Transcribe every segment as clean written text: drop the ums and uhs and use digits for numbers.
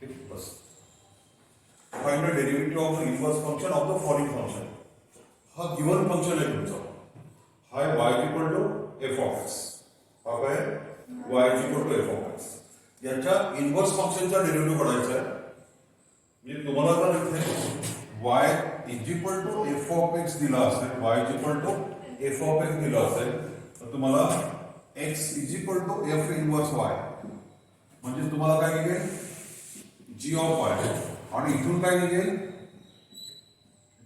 ठीक है, बस find the derivative of the inverse function of the following function. हा गिवन फंक्शन आहे तुमचा. हा आहे y equal to F of x. हा काय y equal to F of x. याच्या इनव्हर्स फंक्शनचा डेरिव्हेटिव्ह काढायचा आहे. म्हणजे तुम्हाला जर इथे y is equal to F of x दिला असेल, y is equal to F of x दिला असेल तर तुम्हाला x is equal to F inverse y म्हणजे तुम्हाला काय निघेल g ऑफ y आणि इथून काय निघेल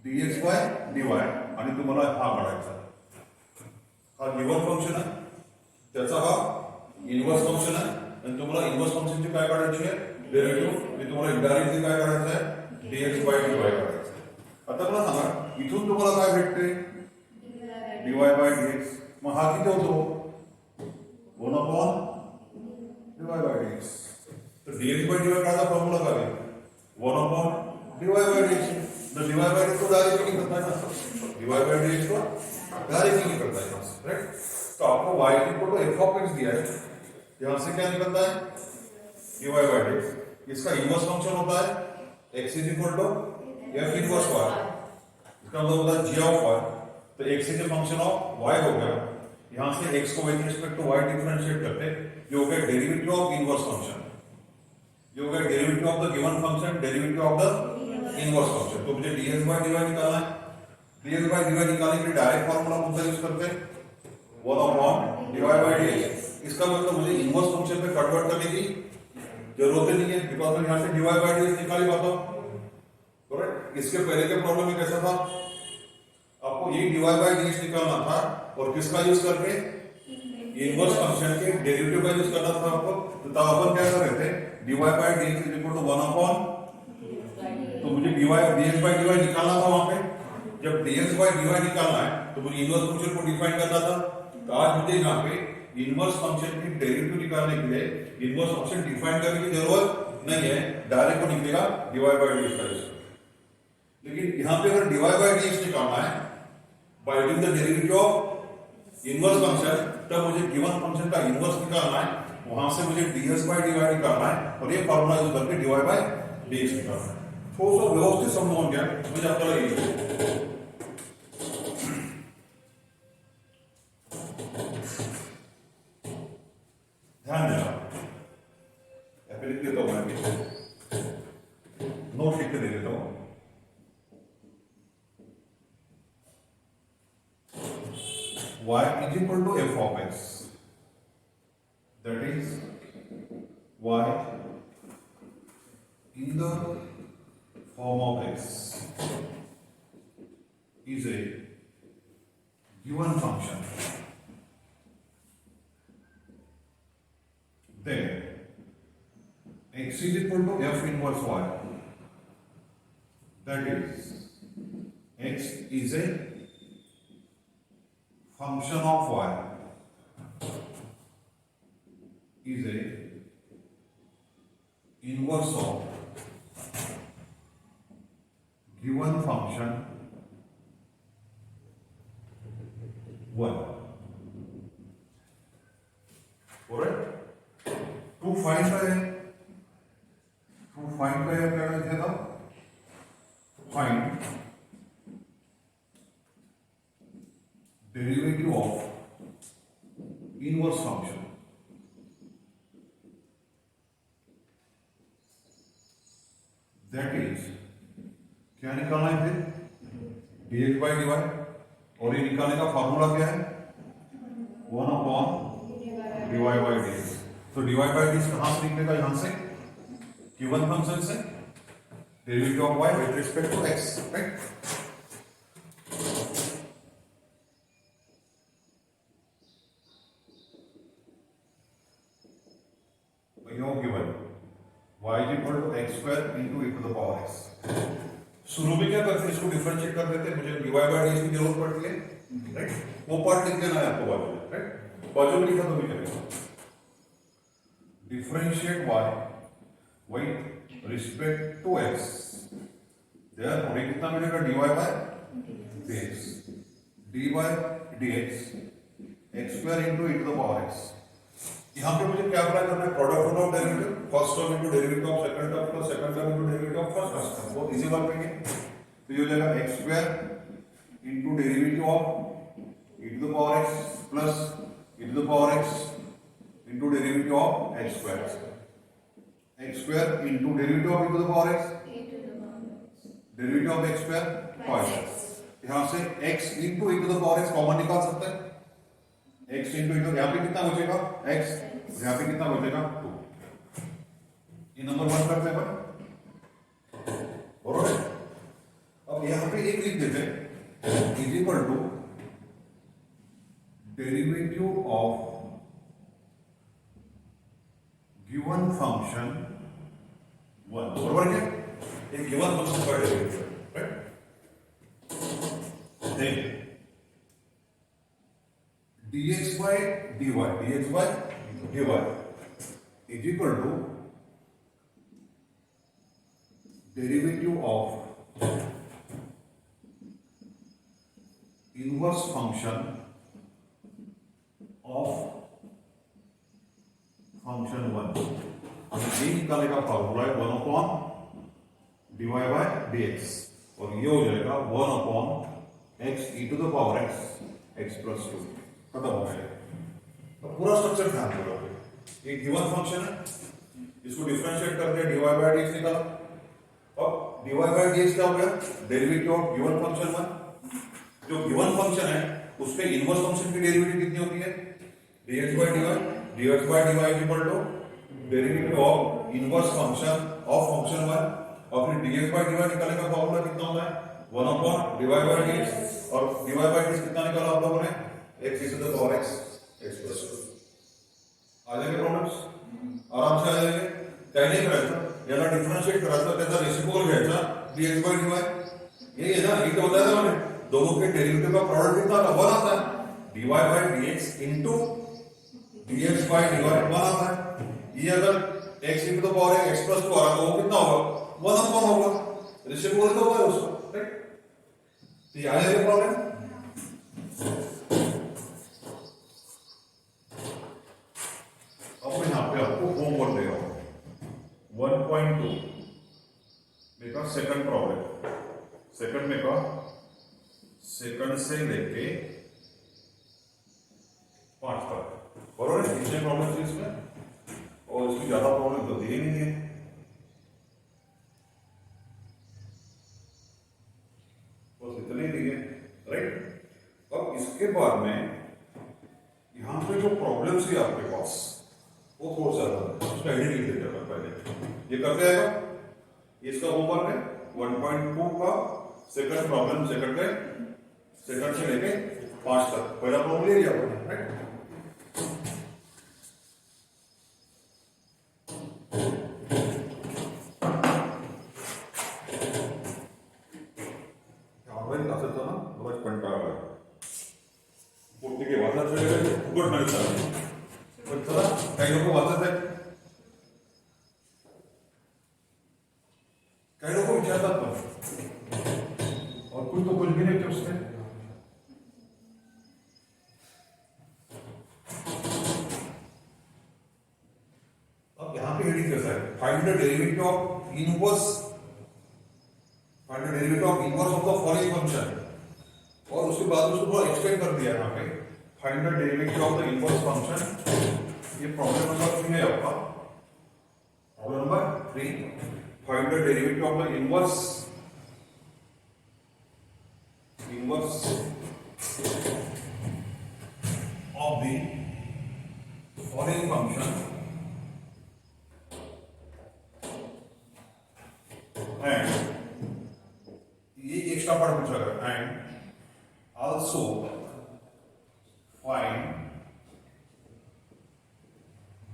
dx बाय dy आणि तुम्हाला हा काढायचा. हा गिवन फंक्शन आहे, त्याचा हा इनव्हर्स फंक्शन आहे आणि तुम्हाला इनव्हर्स फंक्शनची काय काढायची आहे डेरिव्हेटिव्ह. मी तुम्हाला इनडायरेक्टली काय काढायचं आहे dx बाय dy काढायचं आहे. आता मला सांगा इथून तुम्हाला काय भेटते dy बाय dx. मग हा किती होतो 1 अपॉन dy बाय dx. तर dx बाय dy काढायचा फॉर्म्युला काय आहे 1 upon dy by dx. dy by dx को डायरेक्टली करता है ना, dy by dx को डायरेक्टली करता है राइट. तो आपको y equal to F of x दिया है, यहां से क्या निकलता है dy by dx. इसका इनवर्स फंक्शन होता है x is equal to f inverse y. इसका मतलब होता है g ऑफ y. तो x is a function of y हो गया. यहां से x को with respect to y differentiate करते ये हो गया डेरिवेटिव ऑफ इनवर्स फंक्शन. ये हो गया derivative of the given function, derivative of the inverse function. तो मुझे dx बाय dy निकालना है. dx बाय dy निकालने के लिए डायरेक्ट फॉर्मूला कौन सा यूज करते हैं 1 अपॉन dy बाय dx. इसका मतलब मुझे इनवर्स फंक्शन में कन्वर्ट करने की जरूरत नहीं है बिकॉज मैं यहां से dy बाय dx निकाल ही पाता हूं. करेक्ट. इसके पहले के प्रॉब्लम में कैसा था, आपको ये dy बाय dx निकालना था और किसका यूज करके इनवर्स फंक्शन के डेरिवेटिव का यूज करना था आपको. तो तब अपन क्या कर रहे थे dy by dx is equal to 1 upon, तो मुझे dx बाय dy निकालना था. वहां पे जब dx बाय dy निकालना है तो मुझे इनवर्स फंक्शन को डिफाइन करना था. तो आज मुझे यहाँ पे इनवर्स फंक्शन की डेरिवेटिव निकालने के लिए इनवर्स फंक्शन डिफाइन करने की जरूरत नहीं है, डायरेक्ट को निकलेगा dy बाय dx का. लेकिन यहाँ पे अगर dy बाय dx निकालना है by using the derivative of inverse function, तब मुझे गिवन फंक्शन का इनवर्स निकालना है. वहां से मुझे ds बाय dy निकालना है और ये फॉर्मूला यूज करके dy बाय dx निकालना है. थोड़ा सा व्यवस्थित समझाऊं क्या मुझे आपका लगे. ध्यान देना, लिख देता हूं मैं, नोट लिख के दे देता हूं. y is equal to f of x, that is y in the form of x is a given function. Then x is equal to f inverse y, that is x is a function of y is a inverse of given function 1. Alright? To find क्या लिखे था, find derivative of inverse function. That is क्या निकालना है फिर dx by dy और ये निकालने का फॉर्मूला क्या है 1 अपॉन dy बाय dx. तो dy बाय dx कहां से निकलेगा, यहां से गिवन फंक्शन से derivative of y with respect to x, right. Given y is equal to x square into e to the power x. शुरू में क्या करते हैं, इसको डिफरेंशिएट कर देते हैं. मुझे dy बाय dx की जरूरत पड़ती है, राइट. वो पार्ट लिख देना है आपको बाजू में, राइट. बाजू में लिखा तो भी चलेगा. Differentiate y with respect to x. Therefore कितना मिलेगा dy by dx. dy by dx x square into e to the power x. यहाँ पे मुझे क्या अप्लाई करना है, product of derivative, first term into derivative of second term plus इसी बात करेंगे तो ये हो जाएगा x square into derivative of e to the power x plus e to the power x into derivative of x square into derivative of e to the power x derivative of x square twice. यहां से x into e to the power x common निकाल सकते हैं। x into यहाँ पे कितना बचेगा x, यहाँ पे कितना बचेगा 2। ये नंबर 1 करते हैं भाई, बरोबर है। अब यहाँ पे एक लिख देते हैं is equal to derivative of given function 1, बरोबर है। एक गिवन फंक्शन का derivative, right. Then dx by dy is equal to derivative of inverse function of function 1। ये निकालने का फॉर्मूला है 1 अपॉन dy by dx और ये हो जाएगा 1 upon x e to the power x plus 2। खत्म हो गया। तो पूरा स्ट्रक्चर ध्यान रखोगे, एक गिवन फंक्शन है, इसको डिफरेंशिएट करते हैं dy by dx निकाला। अब dy by dx क्या हो गया, डेरिवेटिव ऑफ गिवन फंक्शन 1। जो गिवन फंक्शन है उसके इनवर्स फंक्शन की डेरिवेटिव कितनी होती है, dx by dy is equal to derivative of inverse function of function 1 और फिर dx by dy निकालने का फॉर्मूला कितना होता है 1 अपॉन dy by dx और dy by dx कितना निकाला आप लोगों ने x e to the power x plus 2। आ जाएंगे प्रॉब्लम्स, आराम से आ जाएंगे। काय नाही करायचं, याला डिफरेंशिएट करायचं, त्याचा रेसिप्रोकल घ्यायचा dx by dy। ये है ना, ये तो बताया था मैंने, दोनों के डेरिवेटिव का प्रोडक्ट कितना आता है 1 आता है, dy by dx into dx by dy 1 आता है। ये अगर x e to the power x plus 2 आ रहा तो वो कितना होगा 1 अपॉन होगा, रेसिप्रोकल तो होगा उसको, राइट। तो ये आ जाएगा प्रॉब्लम। होमवर्क देगा 1.2 में का सेकंड प्रॉब्लम, सेकंड में का सेकंड से लेके 5 तक, बरोबर है। इतने प्रॉब्लम थी इसमें और इसमें ज्यादा प्रॉब्लम तो दिए नहीं है, बस इतने ही दिए, राइट। अब इसके बाद में यहां पे जो प्रॉब्लम्स थी आपके पास वो थोड़ा सा उसका एडिटिंग देते हैं पहले, ये करते आएगा। इसका होमवर्क है 1.2 का सेकंड प्रॉब्लम, सेकंड से लेके 5 तक। पहला प्रॉब्लम ले लिया आपने, राइट। ऑनलाइन क्लासेस ना रोज कंटाळा आहे, पोटी के वाचा चले फुकट नाही चालत, पण चला काही लोक वाचत आहेत, काही लोग विचारतात पण, और कुछ तो कुछ भी नहीं थे उसमें। अब यहां पे हेडिंग कैसा है, find the derivative of inverse of the following function, और उसके बाद उसको थोड़ा एक्सटेंड कर दिया यहां पे, find the derivative of the inverse function. ये प्रॉब्लम नंबर 3 है आपका, problem number 3। Find the derivative of the inverse of the following function and, ये एक्स्ट्रा पार्ट पूछा गया, and also find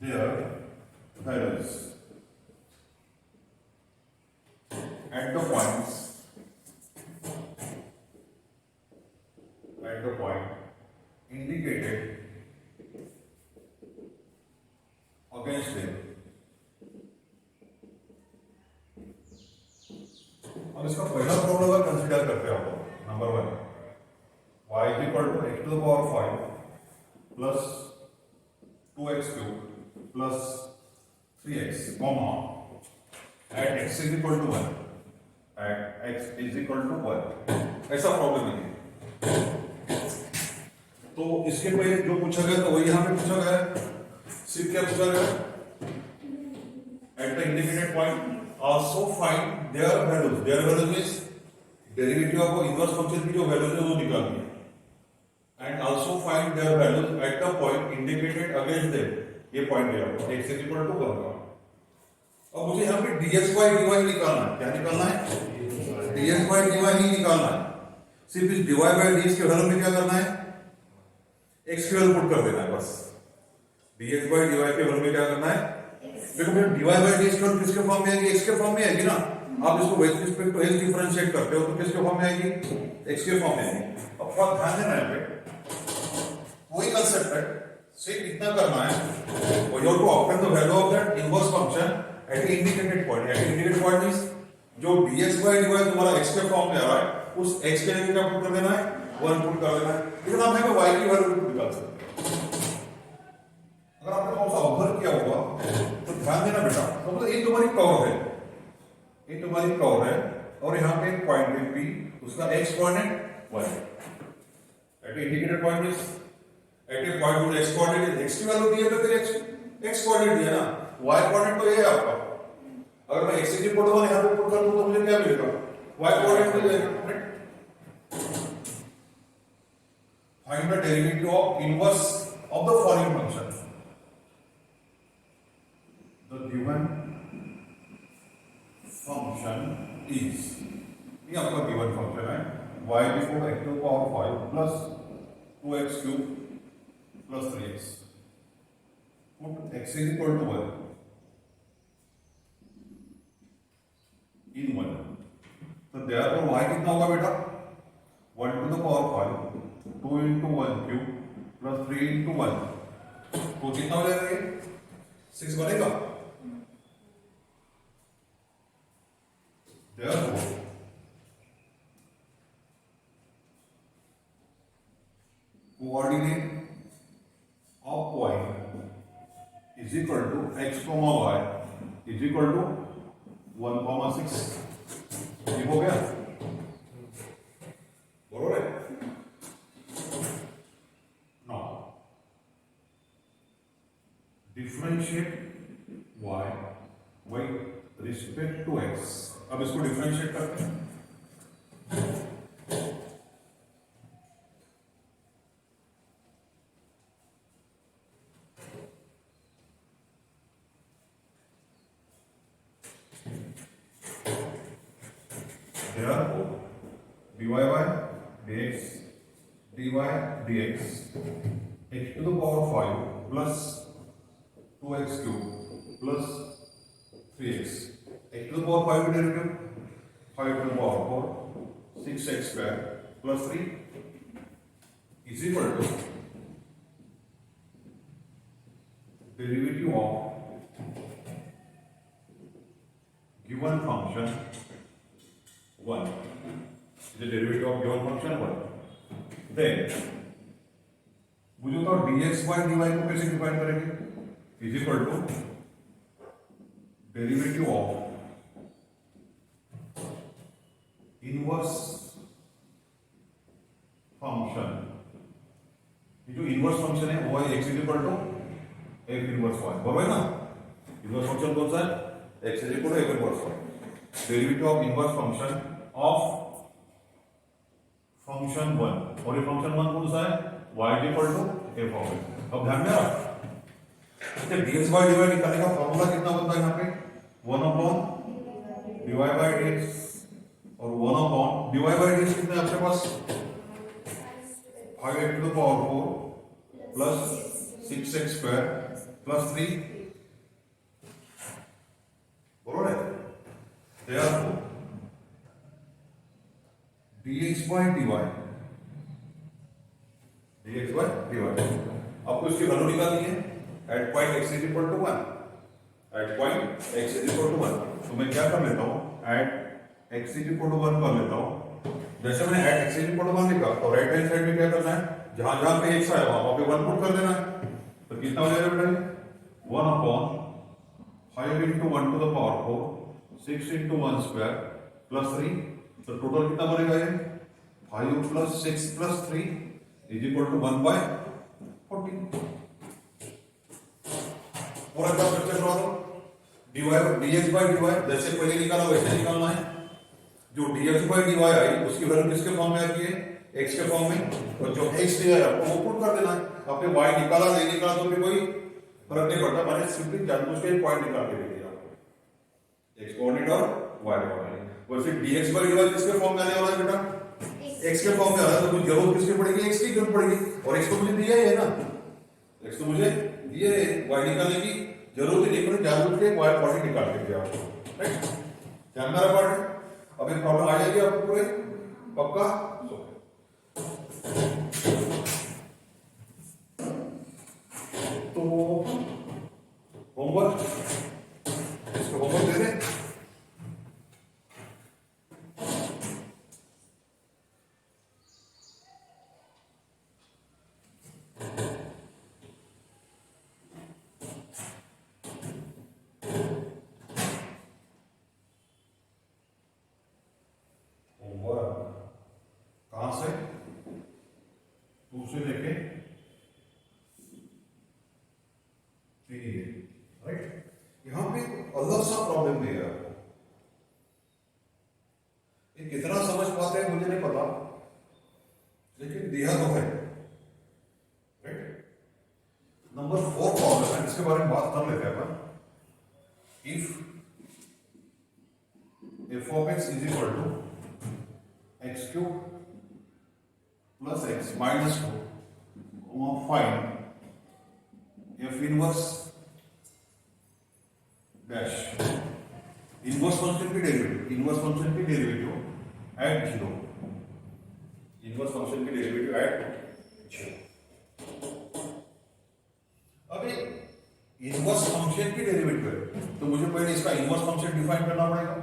their values at the point indicated against them। अब इसका पहला problem अगर कंसीडर करते हैं आप number 1, y is equal to x to the power 5 plus 2x cube plus 3x, comma at x is equal to 1 at x is equal to 1, ऐसा problem है। तो इसके पहले जो पूछा गया था वही यहां पे पूछा गया है। सिर्फ क्या पूछा गया, at the indicated point also find there values. There values means derivative of inverse function की जो वैल्यूज है वो निकालनी है, and also find there values at the point indicated against them. ये पॉइंट दिया हुआ है, x इज इक्वल टू 1 का। अब मुझे यहाँ पे dx by dy निकालना है। क्या निकालना है? dx by dy ही निकालना है। सिर्फ इस dy by dx के वैल्यू में क्या करना है, x की वैल्यू पुट कर देना है बस। dx by dy के वैल्यू में क्या करना है, देखो फिर dy by dx की वैल्यू किसके फॉर्म में आएगी, x के फॉर्म में आएगी ना। आप इसको with respect to x differentiate करते हो तो किसके फॉर्म में आएगी, x के फॉर्म में आएगी। अब थोड़ा ध्यान देना है पे, वही कंसेप्ट है, सिर्फ इतना करना है, और you have to obtain the value of that inverse function at indicated point. At indicated point means जो dx by dy तुम्हारा x के फॉर्म में आ रहा है, उस x के लिए क्या पुट कर देना है, 1 पुट कर देना है। लेकिन आप यहाँ पे y की वैल्यू पुट निकाल सकते हैं। अगर आपने कौन सा ऑब्जर्व किया होगा तो ध्यान देना बेटा, मतलब ये तुम्हारी कर्व है, ये तुम्हारी कर्व है, और यहाँ पे एक पॉइंट है P, उसका x coordinate 1 at indicated point means at a point में x कोऑर्डिनेट, x की वैल्यू दी है तो फिर x कोऑर्डिनेट दिया ना, y कोऑर्डिनेट तो ये है आपका। अगर मैं x इक्वल टू 1 यहां पे पुट कर दूं तो मुझे क्या मिलेगा, y कोऑर्डिनेट मिल जाएगा। Find the derivative of inverse of the following function. The given function is, ये आपका गिवन फंक्शन है, y before x to power 5 plus 2x cube plus 3x. Put x is equal to 1 in 1. तो therefore y कितना होगा बेटा, 1 to the power 5, 2 into 1 cube plus 3 into 1, तो कितना हो जाएगा ये, 6 बनेगा। Therefore coordinate of point is equal to x comma y is equal to 1 comma 6। ये हो गया, बरोबर है। Now differentiate y with respect to x। अब इसको डिफरेंशिएट करते हैं। Therefore, dy by dx, dy dx, x to the power 5 plus 2x cube plus 3x, x to the power 5 का derivative 5 to the power 4, 6x square plus 3 is equal to derivative of given function 1 is the derivative of given function 1. Then मुझे तो dx by dy को कैसे define करेंगे, is equal to derivative of inverse function. ये जो inverse function है वो है x is equal to f inverse y, बराबर है ना। इनवर्स फंक्शन कौन सा है, x is equal to f inverse y। Derivative of inverse function of function 1, और ये फंक्शन 1 कौन सा है, y is equal to f of x। अब ध्यान में रख, dx by dy निकालने का फॉर्मूला कितना बनता है यहाँ पे, 1 अपॉन dy by dx, और 1 अपॉन dy by dx कितना है आपके पास, 5x to the power 4 plus 6x square plus 3, बरोबर है। Therefore dx by dy, dx by dy, आपको इसकी वैल्यू निकालनी है at point x is equal to 1, at point x is equal to 1। तो मैं क्या कर लेता हूं, at x is equal to 1 कर लेता हूं। जैसे मैंने at x is equal to 1 लिखा तो राइट हैंड साइड में क्या करना है, जहां जहां पे x आया वहां पे 1 पुट कर देना है। तो कितना हो जाएगा बेटा, 1 upon 5 into 1 to the power 4, 6 into 1 square plus 3, तो टोटल कितना बनेगा ये 5 plus 6 plus 3 is equal to 1/40। और एक बार फिर से करवा दो, dx by dy जैसे पहले निकाला वैसे निकालना है। जो dx by dy आई उसकी वैल्यू किसके फॉर्म में आती है, x के फॉर्म में, और जो x दिया है आपको वो पुट कर देना है। आपने y निकाला नहीं निकाला तो भी कोई फर्क नहीं पड़ता, मैंने सिंपली जानबूझ के पॉइंट निकाल के दे दिया आपको, x कोऑर्डिनेट और y कोऑर्डिनेट। वैसे dx by dy किसके फॉर्म में आने वाला है बेटा, x के फॉर्म में आ रहा है, तो मुझे जरूरत किसकी पड़ेगी, x की जरूरत पड़ेगी, और x तो मुझे दिया ही है ना, x तो मुझे दिए है, y निकालने की जरूरत ही नहीं पड़ी, जानबूझ के y कोऑर्डिनेट निकाल के दिया आपको, राइट। ध्यान मेरा पार्ट है। अब एक प्रॉब्लम आ जाएगी आपको पूरे पक्का। तो होमवर्क, इसको होमवर्क दे दें। कहां से, 2 से लेके 3, राइट। यहां पे अलग सा प्रॉब्लम दिया है, ये कितना समझ पाते हैं मुझे नहीं पता, लेकिन दिया तो है, राइट। नंबर 4 प्रॉब्लम है, इसके बारे में बात कर लेते हैं अपन। If f of x is equal to x cube plus x minus 2, find f inverse dash, inverse function की डेरिवेटिव, इनवर्स फंक्शन की डेरिवेटिव एट 0, इनवर्स फंक्शन की डेरिवेटिव एट 0। अभी इनवर्स फंक्शन की डेरिवेटिव है तो मुझे पहले इसका इनवर्स फंक्शन डिफाइन करना पड़ेगा।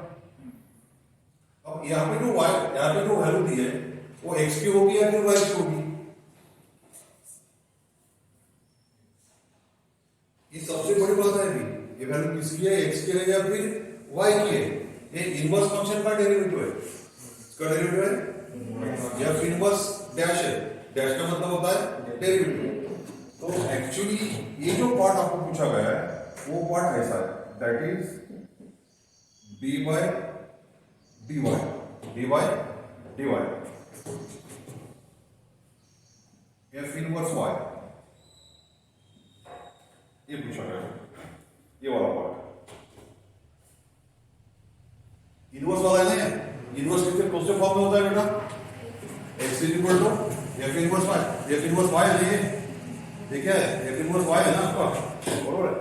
अब यहाँ पे जो y, यहाँ पे जो वैल्यू दी है वो x की होगी या फिर y की होगी, ये सबसे बड़ी बात है। अभी ये वैल्यू किसकी है, x की है या फिर y की है। ये इनवर्स फंक्शन का डेरिवेटिव है, इसका डेरिवेटिव है या फिर इनवर्स डैश है, डैश का मतलब होता है डेरिवेटिव। तो एक्चुअली ये जो पार्ट आपको पूछा गया है वो पार्ट ऐसा है, that is d by dy, f inverse y, ये पूछा गया है, ये वाला पार्ट इनवर्स वाला है ना। इनवर्स किसके कौन से फॉर्म में होता है बेटा, x is equal to f inverse y, f inverse y है ये क्या है, f इनवर्स y है ना आपका, बरोबर है।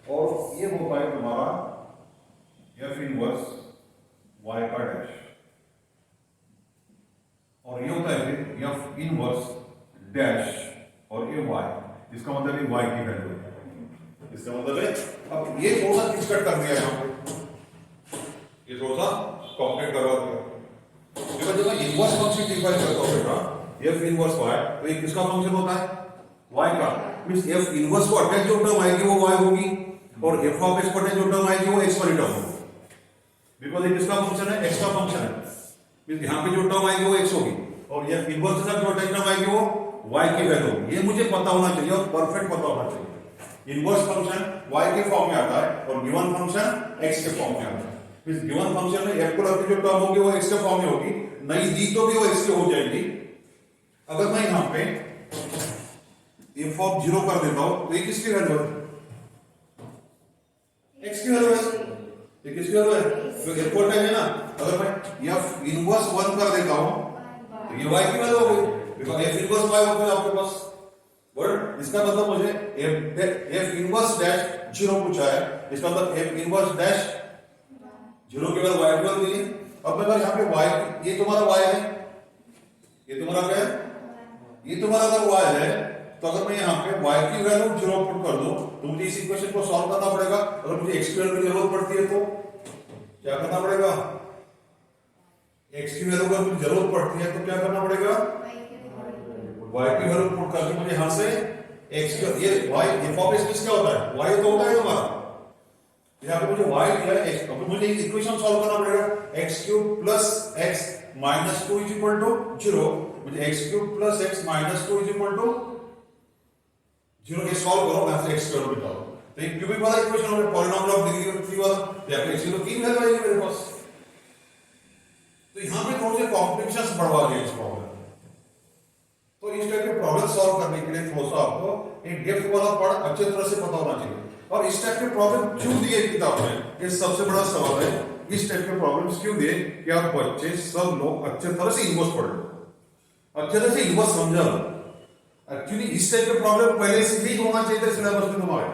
और ये होता है तुम्हारा f इनवर्स y का डैश, और ये होता है फिर f इनवर्स डैश और ये y, इसका मतलब है y की वैल्यू, इसका मतलब है। अब ये थोड़ा सा किचकट कर दिया यहाँ पे, ये थोड़ा सा कॉम्प्लिकेट करवा दिया। देखो जब मैं इनवर्स फंक्शन डिफाइन करता हूँ बेटा f इनवर्स y, तो ये किसका फंक्शन होता है, y का, मींस f इनवर्स को अटैच जो टर्म आएगी वो y होगी, और f ऑफ x को अटैच जो टर्म आएगी वो x वाली टर्म होगी, बिकॉज़ ये किसका फंक्शन है, x का फंक्शन है, मींस यहां पे जो टर्म आएगी वो x होगी, और ये इनवर्स के साथ जो अटैच टर्म आएगी वो y की वैल्यू होगी। ये मुझे पता होना चाहिए और परफेक्ट पता होना चाहिए। इनवर्स फंक्शन y के फॉर्म में आता है और गिवन फंक्शन x के फॉर्म में आता है, मींस गिवन फंक्शन में f को रख के जो टर्म होगी वो x के फॉर्म में होगी, नहीं दी तो भी वो x की हो जाएगी। अगर मैं यहां पे f ऑफ 0 कर देता हूं तो ये किसकी वैल्यू है, x की वैल्यू है, ये किसकी वैल्यू है, तो f को है ना। अगर मैं f इनवर्स 1 कर देता हूं तो ये y की वैल्यू हो गई, बिकॉज़ f इनवर्स y हो गया आपके पास, बट इसका मतलब मुझे f इनवर्स डैश 0 पूछा है, इसका मतलब f इनवर्स डैश 0 के बाद y की वैल्यू दी। अब मैं अगर यहां पे y, ये तुम्हारा y है, ये तुम्हारा क्या है, ये तुम्हारा अगर y है, तो अगर मैं यहां पे y की वैल्यू 0 पुट कर दूं तो मुझे इस इक्वेशन को सॉल्व करना पड़ेगा। अगर मुझे x की वैल्यू की जरूरत पड़ती है तो क्या करना पड़ेगा, x की वैल्यू अगर मुझे जरूरत पड़ती है तो क्या करना पड़ेगा, y की वैल्यू पुट करके मुझे यहां से x का, ये y f ऑफ x किसका होता है, y तो होता है हमारा, यहाँ पे मुझे y दिया है x, अब मुझे इक्वेशन सॉल्व करना पड़ेगा x cube plus x minus 2 is equal to 0। मुझे x cube plus x minus 2 is equal to 0 ये सॉल्व करो, मैं x स्क्वायर निकालो। तो ये क्यूबिक वाला इक्वेशन हो गया, पॉलिनोमियल ऑफ डिग्री ऑफ 3 वाला, या फिर x की तो 3 वैल्यू आएगी मेरे पास। तो यहाँ पे थोड़े से कॉम्प्लिकेशंस बढ़वा दिए इस प्रॉब्लम। तो इस टाइप के प्रॉब्लम सॉल्व करने के लिए थोड़ा सा आपको एक डेप्थ वाला पार्ट अच्छे तरह से पता होना चाहिए। और इस टाइप के प्रॉब्लम क्यों दिए किताब में, ये सबसे बड़ा सवाल है। इस टाइप के प्रॉब्लम्स क्यों दिए कि आप बच्चे सब लोग अच्छे तरह से इन्वर्स पढ़ लो, अच्छे तरह से इन्वर्स समझा लो। एक्चुअली इस टाइप के प्रॉब्लम पहले से ही होना चाहिए था सिलेबस में, तुम्हारे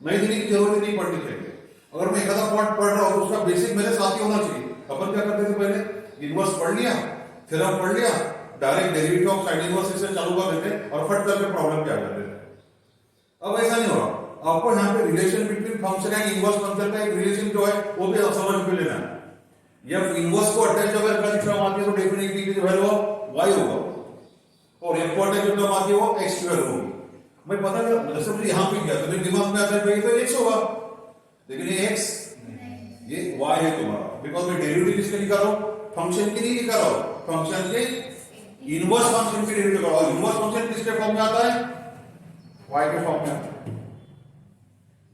नई दिल्ली की जरूरत नहीं पढ़नी चाहिए। अगर मैं एक आधा पॉइंट पढ़ रहा हूँ तो उसका बेसिक मेरे साथ ही होना चाहिए। अपन क्या करते थे पहले, इन्वर्स पढ़ लिया, थ्योरम पढ़ लिया, direct derivative of sine inverse से चालू कर देते और फट करके प्रॉब्लम क्या कर देते। अब ऐसा नहीं होगा, आपको यहाँ पे relation between function and inverse function का एक रिलेशन जो है वो भी समझ में लेना है। जब इनवर्स को अटैच अगर करनी टर्म आती है तो डेफिनेटली जो वैल्यू y होगा, और f को अटैच जो टर्म आती है वो x स्क्वायर होगी। मैं पता नहीं, जैसे मुझे यहाँ पे गया तो मेरे दिमाग में आता है तो x होगा, लेकिन ये x ये y है तुम्हारा, बिकॉज मैं डेरिवेटिव किसके निकाल रहा हूँ, फंक्शन की नहीं निकाल रहा हूँ, फंक्शन के इनवर्स फंक्शन की डेरिवेटिव निकाल रहा हूँ। इनवर्स फंक्शन किसके फॉर्म में आता है, y के फॉर्म में आता है।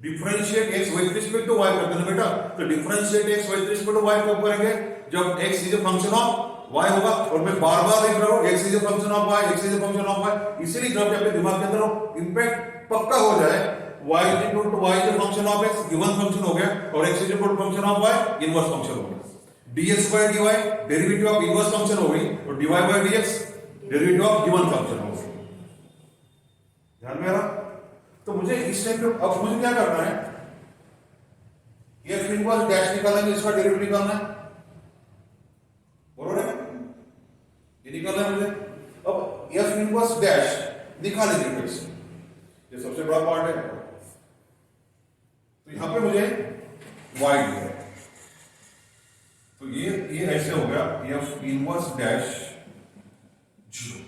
Differentiate x with respect to y करते हैं बेटा, तो differentiate x with respect to y कब करेंगे, जब x is a function of y होगा। और मैं बार-बार लिख रहा हूं x is a function of y, x is a function of y, इसीलिए जब आपके दिमाग के अंदर इंपैक्ट पक्का हो जाए y is equal to y is a function of x, given function हो गया, और x is equal to function of y, inverse function हो गया। dx by dy derivative of inverse function हो गई, और dy by dx derivative of given function हो गई। ध्यान में आ रहा? तो मुझे इस टाइप पे अब मुझे क्या करना है, f इनवर्स डैश निकालेंगे, इसका डेरिवेटिव निकालना है, बरोबर है, ये निकालना है मुझे। अब f इनवर्स डैश निकालेंगे फिर से, ये सबसे बड़ा पार्ट है। तो यहां पे मुझे y दिया है, तो ये ऐसे हो गया f इनवर्स डैश 0,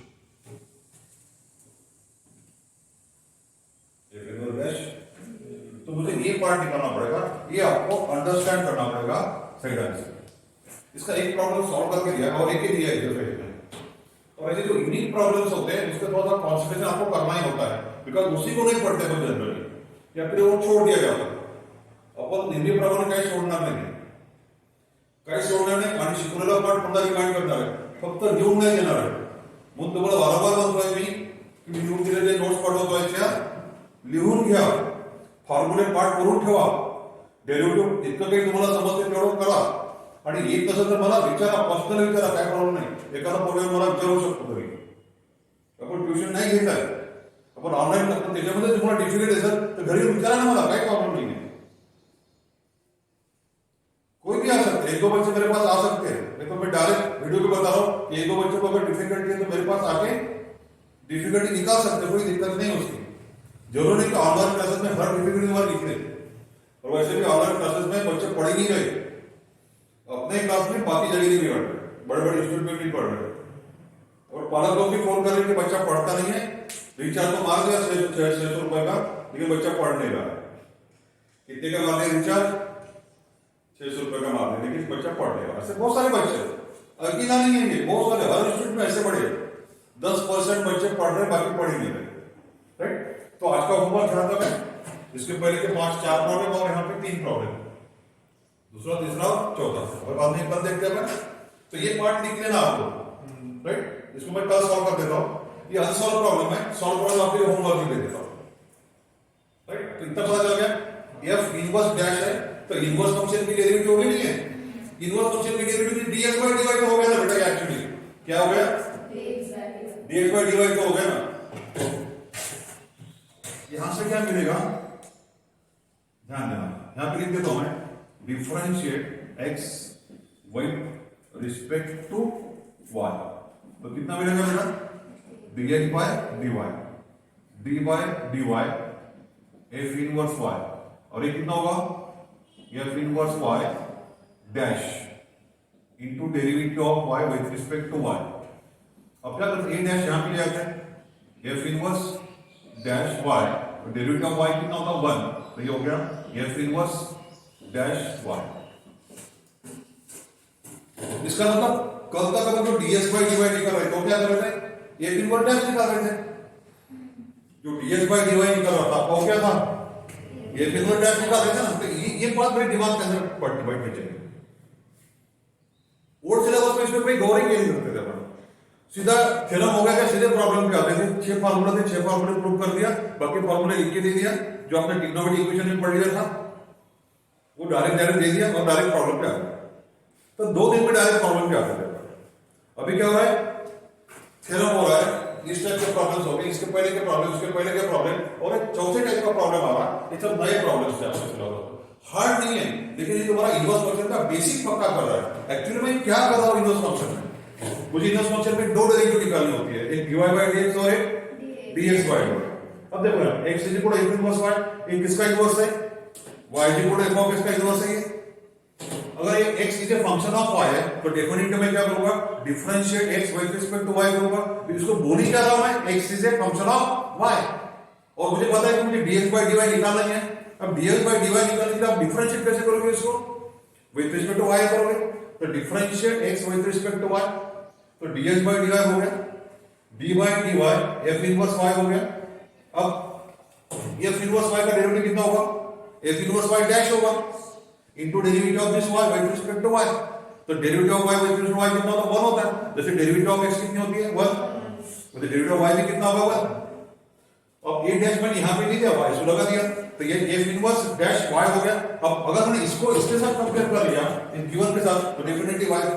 तो मुझे ये पार्ट निकालना पड़ेगा, ये आपको अंडरस्टैंड करना पड़ेगा सही ढंग से। इसका एक प्रॉब्लम सॉल्व करके दिया और एक ही दिया है, और ऐसे जो यूनिक प्रॉब्लम्स होते हैं उसके थोड़ा सा कॉन्सेंट्रेशन आपको करना ही होता है, बिकॉज उसी को नहीं पढ़ते तो जनरली, या फिर वो छोड़ दिया जाता है। अपन नेहमी प्रमाणे काही सोडणार नाही, काही सोडणार नाही, आणि शिकवलेला पाठ पुन्हा रिमाइंड करणार आहे, फक्त लिहून नाही देणार आहे। म्हणून तुम्हाला वारंवार म्हणतोय मी की लिहून दिलेले नोट्स पाठवतोय त्या लिहून घ्या, फॉर्म्युले पाठ करून ठेवा, डेरिव्हेटिव्ह इतकं काही तुम्हाला समजते तेवढं करा, आणि एक तसं तर मला विचारा, पर्सनल विचारा, काय प्रॉब्लेम नाही, एखादा प्रॉब्लेम मला विचारू शकतो घरी। आपण ट्युशन नाही घेत आहे, आपण ऑनलाईन करतो, त्याच्यामध्ये तुम्हाला डिफिकल्ट असेल तर घरी विचारा ना, मला काही प्रॉब्लेम नहीं है, कोई भी आ सकते हैं, एक दो बच्चे मेरे पास आ सकते हैं, नहीं तो मैं डायरेक्ट वीडियो पे बता रहा हूँ कि एक दो बच्चों को अगर डिफिकल्टी है तो मेरे पास आके डिफिकल्टी निकाल सकते, कोई दिक्कत नहीं उसकी। जरूर नहीं कि ऑनलाइन क्लासेस में हर डिफिकल्टी हमारे लिख ले, और वैसे भी ऑनलाइन क्लासेस में बच्चे पढ़ ही नहीं रहे, अपने क्लास में बाकी जगह नहीं पढ़ रहे, बड़े बड़े इंस्टीट्यूट में नहीं पढ़ रहे, और पालक लोग भी फोन कर रहे कि बच्चा पढ़ता नहीं है, रिचार्ज तो मार दिया 600 रुपए का, लेकिन बच्चा पढ़ नहीं रहा है। कितने का मार दिया रिचार्ज, 600 रुपए का मार दिया, लेकिन बच्चा पढ़ नहीं रहा। ऐसे बहुत सारे बच्चे, अकेला नहीं है, बहुत सारे हर इंस्टीट्यूट में ऐसे पढ़े 10% बच्चे पढ़ रहे, बाकी पढ़ ही नहीं रहे, राइट। तो आज का होमवर्क ध्यान रखें, इसके पहले के 4 प्रॉब्लम और यहाँ पे 3 प्रॉब्लम, दूसरा, तीसरा और चौथा, और बाद में कल देखते हैं। तो ये पार्ट लिख लेना आपको, राइट, इसको मैं कल सॉल्व कर देता हूँ। ये अनसॉल्व प्रॉब्लम है, सॉल्व प्रॉब्लम आपके होमवर्क में दे देता हूँ, राइट। तो इतना पता चल गया, एफ इनवर्स डैश है, तो इनवर्स फंक्शन की डेरिवेटिव हो गई नहीं है, इनवर्स फंक्शन की डेरिवेटिव dx by dy तो हो गया ना बेटा, एक्चुअली क्या हो गया, dx by dy तो हो गया ना। यहां से क्या मिलेगा, ध्यान देना, यहां पे लिख देता हूं मैं, differentiate x with respect to y, तो कितना मिलेगा बेटा, dx by dy, d by dy f inverse y, और ये कितना होगा, f inverse y dash into derivative of y with respect to y। अब क्या करते हैं, a डैश यहां पे ले आते हैं, f inverse dash y, derivative of y कितना होगा 1, तो ये हो गया f इनवर्स डैश वाई। इसका मतलब कल तक अगर जो डीएस बाई डीवाई निकल रहे तो क्या कर रहे थे, एफ इनवर्स डैश निकाल रहे थे। जो डीएस बाई डीवाई निकल रहा था वो क्या था, एफ इनवर्स डैश निकाल रहे थे ना। तो ये बात मेरे दिमाग के अंदर बैठनी चाहिए। ओल्ड सिलेबस में इसमें कोई गौर ही नहीं करते थे अपन, सीधा थ्योरम हो गया, सीधे प्रॉब्लम पे आते थे। 6 फार्मूला थे, 6 फार्मूले प्रूव कर दिया, बाकी फार्मूले लिख के दे दिया, जो आपने ट्रिग्नोमेट्रिक इक्वेशन में पढ़ लिया था वो डायरेक्ट दे दिया और डायरेक्ट प्रॉब्लम पे आ गया। तो 2 दिन में डायरेक्ट प्रॉब्लम पे आते थे। अभी क्या हो रहा है, थ्योरम हो रहा है, इस टाइप के प्रॉब्लम्स हो गए, इसके पहले के प्रॉब्लम, इसके पहले के प्रॉब्लम, और एक चौथे टाइप का प्रॉब्लम आ रहा है। ये सब नए प्रॉब्लम्स थे आपसे फिलहाल, हार्ड नहीं है, लेकिन ये तुम्हारा इनवर्स फंक्शन का बेसिक पक्का कर रहा है। एक्चुअली मैं क्या कर रहा हूं इनवर्स फंक्शन में, मुझे इनवर्स फंक्शन में 2 डेरिवेटिव निकालनी होती है, एक dy by dx और एक dx by dy। अब देखो ना, x is equal to f inverse y, ये किसका इनवर्स है, y is equal to f of x का इनवर्स है। ये अगर ये x is a function of y है तो डेफिनेटली मैं क्या करूंगा, differentiate x with respect to y करूंगा। इसको बोल ही क्या रहा हूं मैं, x is a function of y, और मुझे पता है कि मुझे dx by dy निकालना है। अब dx by dy निकालने के लिए आप डिफरेंशिएट कैसे करोगे, इसको विद रिस्पेक्ट टू y करोगे, तो differentiate x with respect to y, तो dx by dy हो गया, d by dy f inverse y हो गया। अब f इनवर्स y का डेरिवेटिव कितना होगा, f इनवर्स y डैश होगा into derivative of this y with respect to y। तो derivative of y with respect to y कितना होता है, 1 होता है। जैसे डेरिवेटिव ऑफ x कितनी होती है, 1, तो डेरिवेटिव ऑफ y भी कितना होगा, 1। अब a डैश मैंने यहां पे नहीं दिया, y इसको लगा दिया, तो ये f इनवर्स डैश y हो गया। अब अगर मैंने इसको इसके साथ कंपेयर कर लिया इन गिवन के साथ, तो डेफिनेटली y